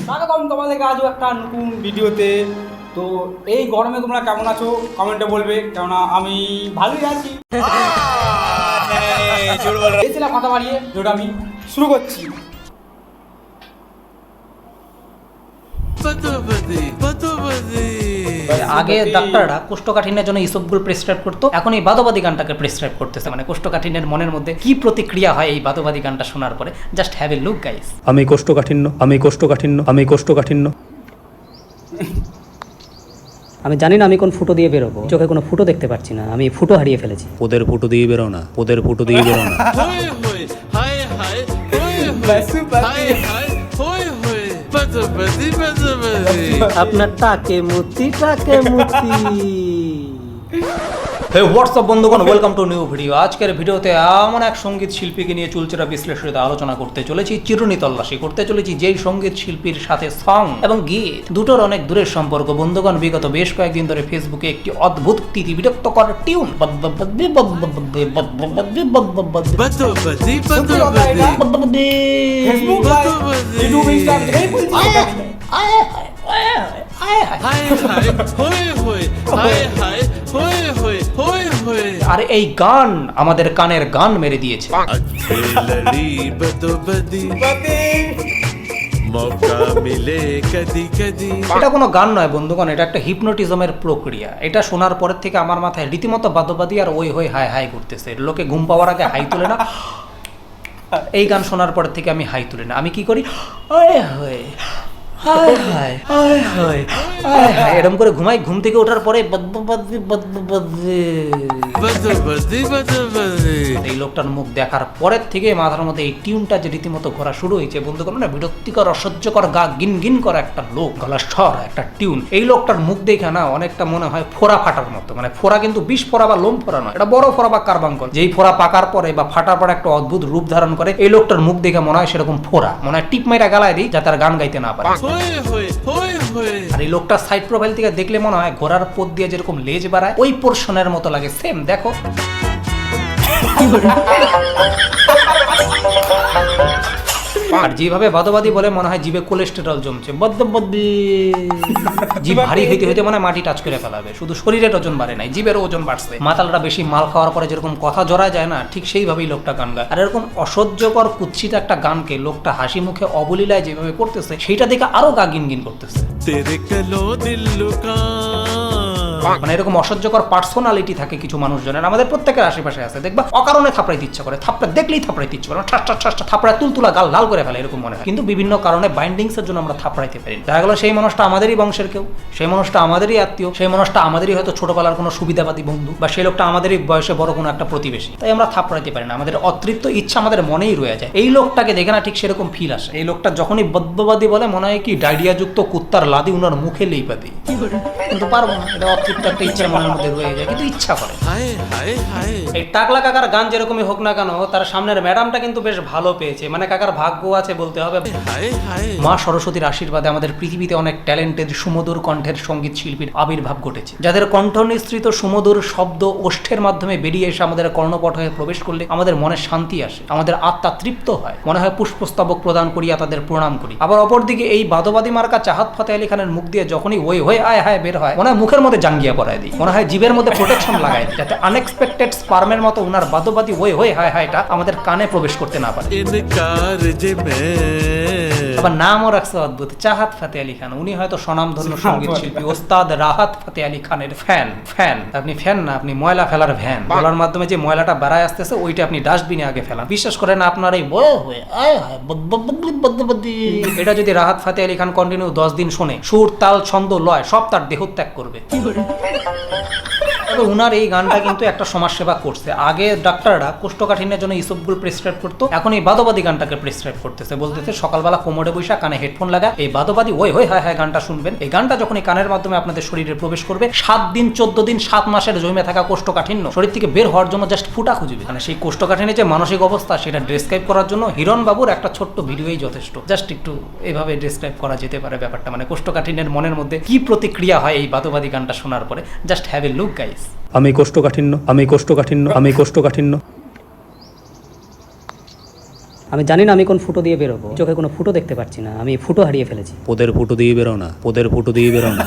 স্বাগতম তোমাদেরকে আজও একটা নতুন ভিডিওতে। তো এই গরমে তোমরা কেমন আছো কমেন্টে বলবে, কেননা আমি ভালোই আছি। এসেছিলাম কথা বাড়িয়ে যেটা আমি শুরু করছি। আগে ডাক্তাররা কোষ্ঠকাঠিন্যের জন্য ইসবগুল প্রেসক্রাইব করতো, এখন এই বাদবাদী গানটাকে প্রেসক্রাইব করতেছে। মানে কোষ্ঠকাঠিন্যের মনের মধ্যে কি প্রতিক্রিয়া হয় এই বাদবাদী গানটা শোনার পরে, just have a look guys. আমি কোষ্ঠকাঠিন্য। আমি জানি না আমি কোন ফুটো দিয়ে বেরোবো, চোখে কোনো ফুটো দেখতে পাচ্ছি না, আমি ফুটো হারিয়ে ফেলেছি। ওদের ফুটো দিয়ে বেরো না, ওদের ফুটো দিয়ে বেরো না। আপনার টাকে মুতি হে হোয়াটসঅ্যাপ বন্ধুগণ, ওয়েলকাম টু নিউ ভিডিও। আজকের ভিডিওতে এমন এক সঙ্গীত শিল্পীকে নিয়ে চুলচেরা বিশ্লেষণে আলোচনা করতে চলেছি, চিরুনি তল্লাশি করতে চলেছি যেই সঙ্গীত শিল্পীর সাথে সং এবং গীত দুটোর অনেক দূরের সম্পর্ক। বন্ধুগণ, বিগত বেশ কয়েকদিন ধরে ফেসবুকে একটি অদ্ভুত তিতি বিরক্তকর টিউন আর এই গান আমাদের কানের গান মেরে দিয়েছে। এটা কোনো গান নয় বন্ধুগণ, এটা একটা হিপনোটিজমের প্রক্রিয়া। এটা শোনার পরের থেকে আমার মাথায় রীতিমতো বাদ্যবাদী আর ওই হয়ে হাই হাই করতেছে। লোকে ঘুম পাওয়ার আগে হাই তুলে না, এই গান শোনার পরের থেকে আমি হাই তুলি না। আমি কি করি, এরকম করে ঘুমাই। ঘুম থেকে ওঠার পরে এই লোকটার মুখ দেখার পরের থেকে মাথার মধ্যে এই টিউনটা যে রীতিমতো ঘোরা শুরু হয়েছে বন্ধুগণ, না বিরক্তিকর অসহ্যকর গা গিন গিন করা একটা লোক, গলার স্বর একটা টিউন। এই লোকটার মুখ দেখে না অনেকটা মনে হয় ফোড়া ফাটার মতো। মানে ফোড়া কিন্তু বিষ ফোড়া বা লোম ফোড়া নয়, এটা বড় ফোড়া বা কার্বাঙ্কল। যেই ফোড়া পাকার পরে বা ফাটার পরে একটা অদ্ভুত রূপ ধারণ করে, এই লোকটার মুখ দেখে মনে হয় সেরকম ফোড়া। মনে হয় টিপ মাইরা গালায় দিই যাতে আর গান গাইতে না পারে। আর এই লোকটার সাইড প্রোফাইল থেকে দেখলে মনে হয় ঘোড়ার পথ দিয়ে যেরকম লেজ বাড়ায় ওই পোর্শনের মতো লাগে, সেম দেখো। আর যেভাবে বাদবাদী বলে মনে হয় জিভে কোলেস্টেরল জমছে, জিভ ভারী হইতে হইতে মানে মাটি টাচ করে ফেলাবে। শুধু শরীরের ওজন বাড়ে নাই, জিভের ওজন বাড়ছে। মাতালরা বেশি মাল খাওয়ার পরে যেরকম কথা জড়ায় যায় না, ঠিক সেইভাবেই লোকটা গান গায়। আর এরকম অসহ্যকর কুৎসিত একটা গানকে লোকটা হাসি মুখে অবলীলায় যেভাবে করতেছে, সেইটা দেখে আরো গা গিন গিন করতেছে। মানে এরকম অসহ্যকর পার্সোনালিটি থাকে কিছু মানুষজনের, আমাদের প্রত্যেকের আশেপাশে আছে। দেখবা অকারণে থাপড়াইতে ইচ্ছা করে, থাপড়া দেখলেই থাপড়াইতে ইচ্ছা করে, ঠাস ঠাস ঠাস থাপড়ায় তুলতুলা গাল লাল করে ফেলে এরকম মনে হয়। কিন্তু বিভিন্ন কারণে বাইন্ডিংস এর জন্য আমরা থাপড়াইতে পারি। দেখা গেল সেই মানুষটা আমাদেরই বংশের কেউ, সেই মানুষটা আমাদেরই আত্মীয়, সেই মানুষটা আমাদেরই হয়তো ছোটবেলার কোনো সুবিধাবাদী বন্ধু, বা সেই লোকটা আমাদেরই বয়সে বড় কোনো একটা প্রতিবেশী। তাই আমরা থাপড়াইতে পারি না, আমাদের অতৃপ্ত ইচ্ছা আমাদের মনেই রয়ে যায়। এই লোকটাকে দেখে না ঠিক সেরকম ফিল আসে। এই লোকটা যখনই বদ্ধবাদী বলে মনে হয় কি ডায়রিয়াযুক্ত কুত্তার লাদি উনার মুখে লেইপাদি, কিন্তু পারবো না, এটা অতৃপ্ত একটা ইচ্ছা মনের মধ্যে রয়ে যায়, কিন্তু ইচ্ছা করে। এই টাকলা কাকার গান যেরকমই হোক না কেন, তার সামনের ম্যাডামটা কিন্তু বেশ ভালো পেয়েছে। মানে কাকার ভাগ্য আছে বলতে হবে। মা সরস্বতীর আশীর্বাদে আমাদের পৃথিবীতে অনেক ট্যালেন্টেড সুমধুর কণ্ঠের সঙ্গীত শিল্পীর আবির্ভাব ঘটেছে, যাদের কণ্ঠ নিঃসৃত সুমধুর শব্দ ওষ্ঠের মাধ্যমে বেরিয়ে এসে আমাদের কর্ণপট হয়ে প্রবেশ করলে আমাদের মনে শান্তি আসে, আমাদের আত্মা তৃপ্ত হয়, মনে হয় পুষ্পস্তবক প্রদান করিয়া তাদের প্রণাম করি। আবার অপরদিকে এই বাদবাদী মার্কা চাহাত ফাতে আলী খানের মুখ দিয়ে যখনই ওই হয়ে আয় হায় বের হয়, মনে হয় মুখের মধ্যে জাঙ্গিয়া পরায় দিই, মনে হয় জীবের মধ্যে প্রোটেকশন লাগাই দিই, যাতে আনএক্সপেক্টেড স্পার্মের মতো উনার বাদবাদী ওই হয়ে হায় হায়টা আমাদের কানে প্রবেশ করতে না পারে। আবার নামও রাখছে অদ্ভুত, চাহাত ফাতে আলী খান। উনি হয়তো স্বনামধন্য সঙ্গীত শিল্পী ওস্তাদ রাহাত ফাতে আলী খানের ফ্যান। আপনি ফ্যান না, আপনি ময়লা ফেলার ভ্যান। বলার মাধ্যমে যে ময়লাটা বেড়ায় আসতেছে ওইটা আপনি ডাস্টবিনে আগে ফেলান। বিশ্বাস করেন আপনার এই এটা যদি রাহাত ফাতে আলী খান কন্টিনিউ 10 দিন শোনে, সুর তাল ছন্দ লয় সব তার দেহত্যাগ করবে। তবে উনার এই গানটা কিন্তু একটা সমাজসেবা করছে। আগে ডাক্তাররা কোষ্ঠকাঠিন্যের জন্য ইসবগুল প্রেসক্রাইব করতো, এখন এই বাদবাদী গানটাকে প্রেসক্রাইব করতেছে। বলতেছে সকালবেলা কোমরে বৈশা কানে হেডফোন লাগা এই বাদবাদী ওই হয়ে হায় হায় গানটা শুনবেন। এই গানটা যখন এই কানের মাধ্যমে আপনাদের শরীরে প্রবেশ করবে, 7 দিন 14 দিন 7 মাসের জমে থাকা কোষ্ঠকাঠিন্য শরীর থেকে বের হওয়ার জন্য জাস্ট ফুটা খুঁজবে। মানে সেই কোষ্ঠকাঠিন্যের যে মানসিক অবস্থা সেটা ডেসক্রাইব করার জন্য হিরণ বাবুর একটা ছোট্ট ভিডিওই যথেষ্ট। জাস্ট একটু এভাবে ডেসক্রাইব করা যেতে পারে ব্যাপারটা, মানে কোষ্ঠকাঠিন্যের মনের মধ্যে কি প্রতিক্রিয়া হয় এই বাদবাদী গানটা শোনার পরে। Just have a look guys. আমি কোষ্ঠকাঠিন্য। আমি জানি না আমি কোন ফুটো দিয়ে বেরোবো, চোখে কোনো ফুটো দেখতে পাচ্ছি না, আমি ফুটো হারিয়ে ফেলেছি। ওদের ফুটো দিয়ে বেরো না, ওদের ফুটো দিয়ে বেরো না।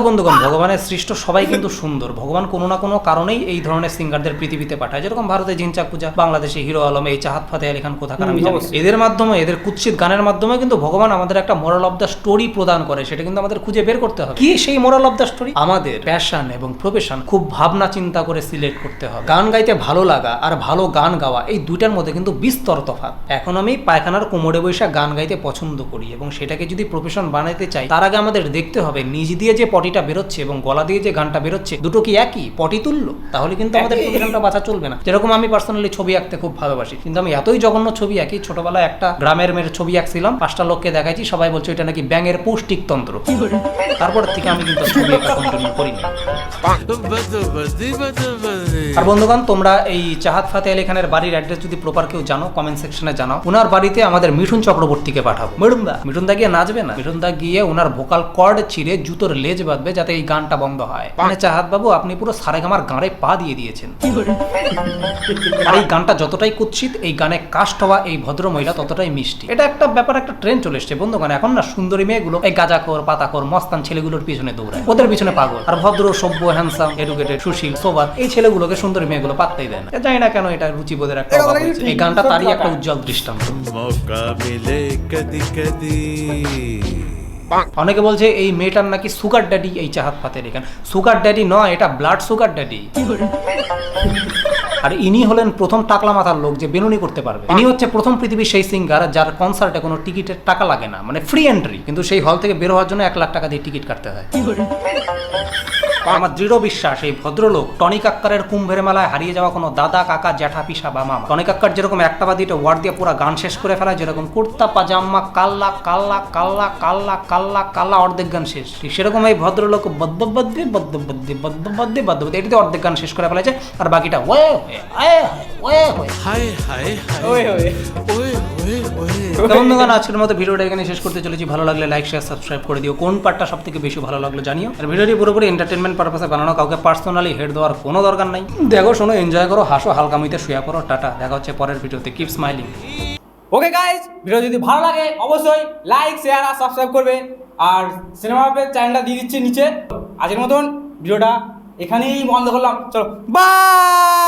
বন্ধুগণ, ভগবানের সৃষ্ট সবাই কিন্তু সুন্দর। ভগবান কোনো না কোনো কারণেই এই ধরনের সিঙ্গারদের পৃথিবীতে পাঠায়। যেরকম ভারতে জিনচাক পূজা, বাংলাদেশে হিরো আলম, এই চাহাত ফাতে আলী খান কোথাকার আমি জানি। এদের মাধ্যমে, এদের কুৎসিত গানের মাধ্যমে কিন্তু ভগবান আমাদের একটা মোরাল অফ দ্য স্টোরি প্রদান করে। সেটা কিন্তু আমাদের খুঁজে বের করতে হবে। কি সেই মোরাল অফ দ্য স্টোরি? আমাদের প্যাশন এবং প্রফেশন খুব ভাবনা চিন্তা করে সিলেক্ট করতে হবে। গান গাইতে ভালো লাগা আর ভালো গান গাওয়া, এই দুইটার মধ্যে কিন্তু বিস্তর তফাৎ। এখন আমি পায়খানার কোমরে বৈশা গান গাইতে পছন্দ করি এবং সেটাকে যদি প্রফেশন বানাতে চাই, তার আগে আমাদের দেখতে হবে নিজ দিয়ে যে পটিটা বেরোচ্ছে এবং গলা দিয়ে যে গানটা বেরোচ্ছে, দুটো কি একই, পটি তুললো? তাহলে কিন্তু আমাদের প্রফেশনটা বাঁচা চলবে না। যেরকম আমি পার্সোনালি ছবি আঁকতে খুব ভালোবাসি, কিন্তু আমি এতই জঘন্য ছবি আঁকি, ছোটবেলায় একটা গ্রামের মেয়ের ছবি আঁকছিলাম, 5টা লোককে দেখাইছি, সবাই বলছে এটা নাকি ব্যাঙের পৌষ্টিক তন্ত্র। তারপর থেকে আমি কিন্তু ছবি আঁকা কন্টিনিউ করিনি। আর বন্ধুগণ, তোমরা এই চাহাত ফাতে আলী খানের বাড়ির অ্যাড্রেস যদি প্রপার কেউ জানো, কমেন্ট সেকশনে জানাও। ওনার বাড়িতে আমাদের মিঠুন চক্রবর্তীকে পাঠাবো। মিঠুনদা গিয়ে নাচবে না? মিঠুনদা গিয়ে ওনার ভোকাল কর্ড ছিঁড়ে জুতোর লেজ বাঁধবে যাতে এই গানটা বন্ধ হয়। মানে চাহাত বাবু, আপনি পুরো সারেগামার গাঁড়ে পা দিয়ে দিয়েছেন। আর এই গানটা যতটাই কুৎসিত, এই গানে কাস্ট হওয়া এই ভদ্র মহিলা ততটাই মিষ্টি। এটা একটা ব্যাপার, একটা ট্রেন্ড চলে এসছে বন্ধুগণ। এখন না সুন্দরী মেয়েগুলো এই গাঁজাখোর, পাতাখোর, মস্তান ছেলেগুলোর পিছনে দৌড়ায়, ওদের পিছনে পাগল। আর ভদ্র, সভ্য, হ্যান্ডসাম, এডুকেটেড, সুশীল, সোবার এই ছেলেগুলোকে সুন্দরী মেয়েগুলো পাত্তাই দেয় না। জানি না কেন, এটা রুচিবোধের একটা অভাব হয়েছে। এই গানটা তারই একটা উজ্জ্বল দৃষ্টান্ত। অনেকে বলছে এই মেয়েটার নাকি সুগার ড্যাডি এই চাহাত ফাতে আলী খান। সুগার ড্যাডি নয়, এটা ব্লাড সুগার ড্যাডি। আর ইনি হলেন প্রথম টাকলা মাথার লোক যে বেনুনি করতে পারবে। ইনি হচ্ছে প্রথম পৃথিবীর সেই সিঙ্গার যার কনসার্টে কোনো টিকিটের টাকা লাগে না, মানে ফ্রি এন্ট্রি, কিন্তু সেই হল থেকে বের হওয়ার জন্য 1 লাখ টাকা দিয়ে টিকিট কাটতে হয়। আমার দৃঢ় বিশ্বাস এই ভদ্রলোক টনি কাক্কারের কুম্ভের মেলায় হারিয়ে যাওয়া কোনো দাদা, কাকা, জ্যাঠা, পিসা বা মামা। টনি কাক্কার যেরকম একটা বা দুইটা ওয়ার্ড দিয়ে পুরো গান শেষ করে ফেলায়, যেরকম কুর্তা পাজামা কাল্লা কাল্লা কাল্লা কাল্লা কাল্লা কাল্লা অর্ধেক গান শেষ, সেরকম এই ভদ্রলোক বদ্যবদ্যে বদ্যবদ্যে বদ্যবদ্যে বদ্যবদ্যে এটিতে অর্ধেক গান শেষ করে ফেলেছে। আর বাকিটা ওয়ে বন্ধুগণ, আজকের মতো ভিডিওটা এখানে শেষ করতে চলেছি। ভালো লাগলে লাইক, শেয়ার, সাবস্ক্রাইব করে দিও। কোন পার্টটা সব থেকে বেশি ভালো লাগলো জানিও। আর ভিডিওটি পুরোপুরি এন্টারটেনমেন্ট পারপাসে বানানো, কাউকে পার্সোনালি হেড দেওয়ার কোনো দরকার নাই। দেখো, শোনো, এনজয় করো, হাসো, হালকামিতে শুয়ে পড়ো। টাটা, দেখা হচ্ছে পরের ভিডিওতে। Keep smiling. Okay guys, video যদি ভালো লাগে অবশ্যই লাইক, শেয়ার আর সাবস্ক্রাইব করবে। আর সিনেমা হবের চ্যানেলটা দিয়ে দিচ্ছে নিচে। আজকের মতন ভিডিওটা এখানেই বন্ধ করলাম। চলো, বাই।